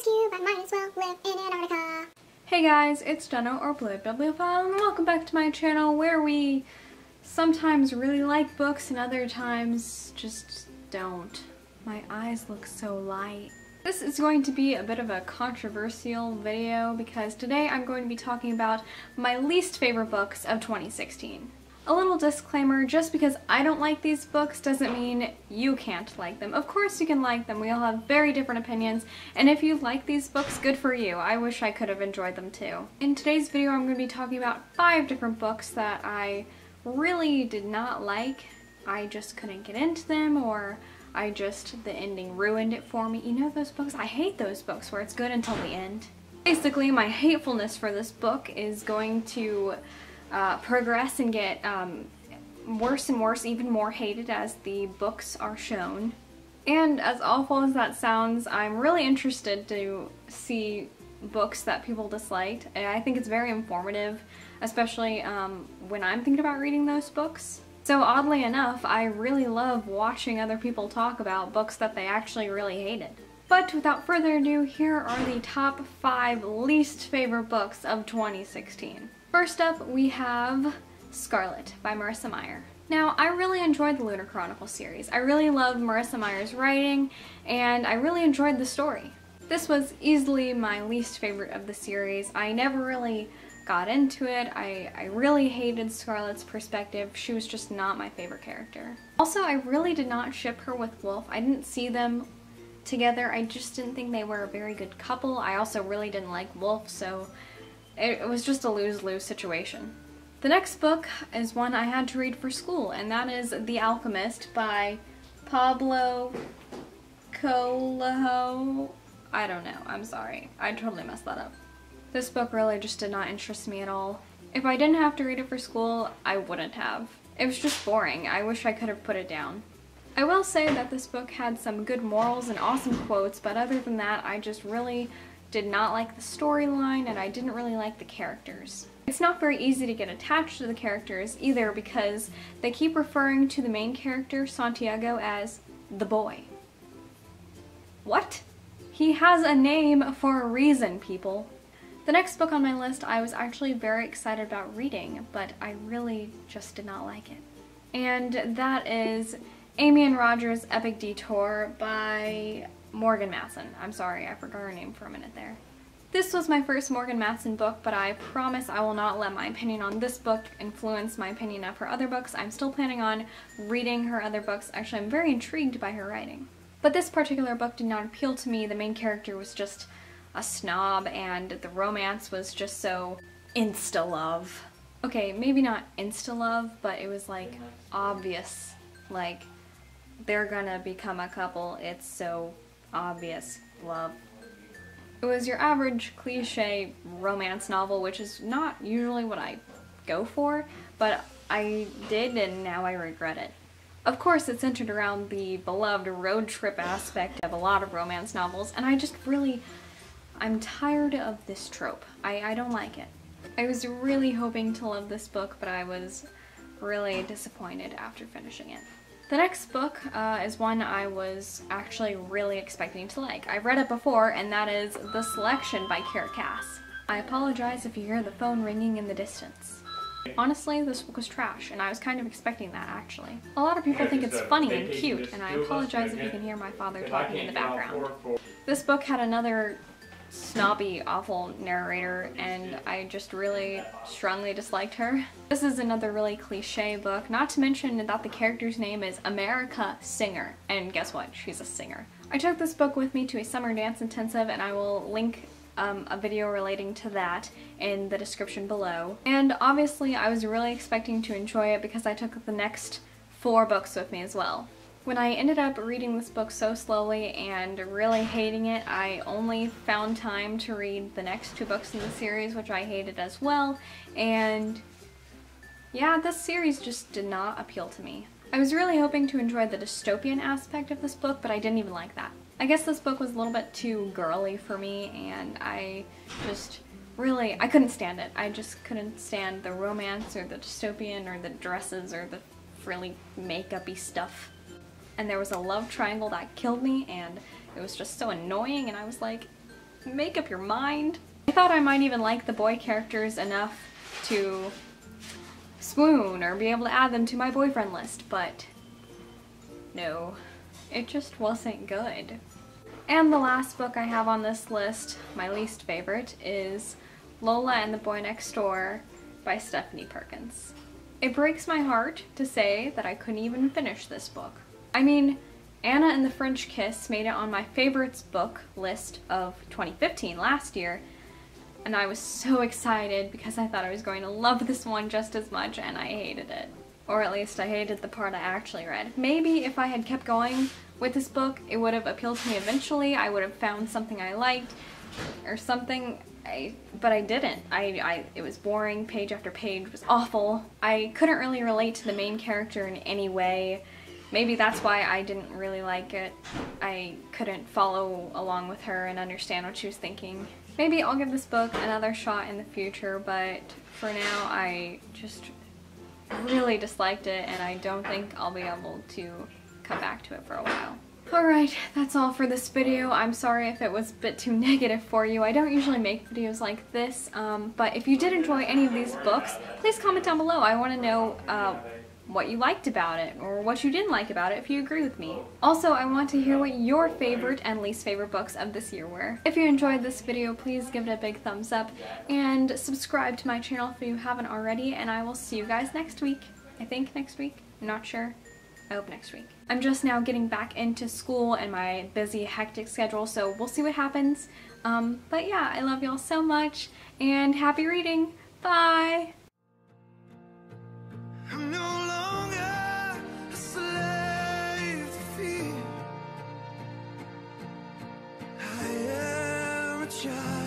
rescue, but might as well live in Antarctica. Hey guys, it's Jenna or BlueEyedBibliophile, and welcome back to my channel where we sometimes really like books and other times just don't. My eyes look so light. This is going to be a bit of a controversial video because today I'm going to be talking about my least favorite books of 2016. A little disclaimer, just because I don't like these books doesn't mean you can't like them. Of course you can like them, we all have very different opinions, and if you like these books, good for you. I wish I could have enjoyed them too. In today's video I'm going to be talking about 5 different books that I really did not like. I just couldn't get into them, or the ending ruined it for me. You know those books? I hate those books where it's good until the end. Basically, my hatefulness for this book is going to progress and get worse and worse, even more hated as the books are shown. And as awful as that sounds, I'm really interested to see books that people disliked. And I think it's very informative, especially when I'm thinking about reading those books. So oddly enough, I really love watching other people talk about books that they actually really hated. But without further ado, here are the top 5 least favorite books of 2016. First up, we have Scarlet by Marissa Meyer. Now, I really enjoyed the Lunar Chronicle series. I really loved Marissa Meyer's writing, and I really enjoyed the story. This was easily my least favorite of the series. I never really got into it. I really hated Scarlet's perspective. She was just not my favorite character. Also, I really did not ship her with Wolf. I didn't see them together. I just didn't think they were a very good couple. I also really didn't like Wolf, so it was just a lose-lose situation. The next book is one I had to read for school, and that is The Alchemist by Pablo Coelho. I don't know, I'm sorry. I totally messed that up. This book really just did not interest me at all. If I didn't have to read it for school, I wouldn't have. It was just boring. I wish I could have put it down. I will say that this book had some good morals and awesome quotes, but other than that, I just really did not like the storyline, and I didn't really like the characters. It's not very easy to get attached to the characters either because they keep referring to the main character, Santiago, as the boy. What? He has a name for a reason, people. The next book on my list I was actually very excited about reading, but I really just did not like it. And that is Amy and Roger's Epic Detour by Morgan Matson. I'm sorry, I forgot her name for a minute there. This was my first Morgan Matson book, but I promise I will not let my opinion on this book influence my opinion of her other books. I'm still planning on reading her other books. Actually, I'm very intrigued by her writing. But this particular book did not appeal to me. The main character was just a snob, and the romance was just so insta-love. Okay, maybe not insta-love, but it was like obvious. Like, they're gonna become a couple. It's so obvious love. It was your average cliche romance novel, which is not usually what I go for, but I did, and now I regret it. Of course, it's centered around the beloved road trip aspect of a lot of romance novels, and I'm tired of this trope. I don't like it. I was really hoping to love this book, but I was really disappointed after finishing it. The next book is one I was actually really expecting to like. I've read it before, and that is The Selection by Kara Cass. I apologize if you hear the phone ringing in the distance. Honestly, this book was trash, and I was kind of expecting that, actually. A lot of people think it's funny and cute, and I apologize if you can hear my father talking in the background. This book had another snobby, awful narrator, and I just really strongly disliked her. This is another really cliche book, not to mention that the character's name is America Singer, and guess what? She's a singer. I took this book with me to a summer dance intensive, and I will link a video relating to that in the description below. And obviously I was really expecting to enjoy it because I took the next 4 books with me as well. When I ended up reading this book so slowly and really hating it, I only found time to read the next 2 books in the series, which I hated as well, and yeah, this series just did not appeal to me. I was really hoping to enjoy the dystopian aspect of this book, but I didn't even like that. I guess this book was a little bit too girly for me, and I couldn't stand it. I just couldn't stand the romance or the dystopian or the dresses or the frilly makeup-y stuff. And there was a love triangle that killed me, and it was just so annoying, and I was like, make up your mind. I thought I might even like the boy characters enough to swoon or be able to add them to my boyfriend list, but no, it just wasn't good. And the last book I have on this list, my least favorite, is Lola and the Boy Next Door by Stephanie Perkins. It breaks my heart to say that I couldn't even finish this book. I mean, Anna and the French Kiss made it on my favorites book list of 2015, last year, and I was so excited because I thought I was going to love this one just as much, and I hated it. Or at least I hated the part I actually read. Maybe if I had kept going with this book, it would have appealed to me eventually. I would have found something I liked or something, but I didn't. It was boring. Page after page was awful. I couldn't really relate to the main character in any way. Maybe that's why I didn't really like it. I couldn't follow along with her and understand what she was thinking. Maybe I'll give this book another shot in the future, but for now I just really disliked it, and I don't think I'll be able to come back to it for a while. Alright, that's all for this video. I'm sorry if it was a bit too negative for you. I don't usually make videos like this, but if you did enjoy any of these books, please comment down below. I want to know what you liked about it, or what you didn't like about it if you agree with me. Also, I want to hear what your favorite and least favorite books of this year were. If you enjoyed this video, please give it a big thumbs up and subscribe to my channel if you haven't already, and I will see you guys next week. I think next week? I'm not sure. I hope next week. I'm just now getting back into school and my busy, hectic schedule, so we'll see what happens. But yeah, I love y'all so much, and happy reading! Bye! I'm no longer a slave to fear. I am a child.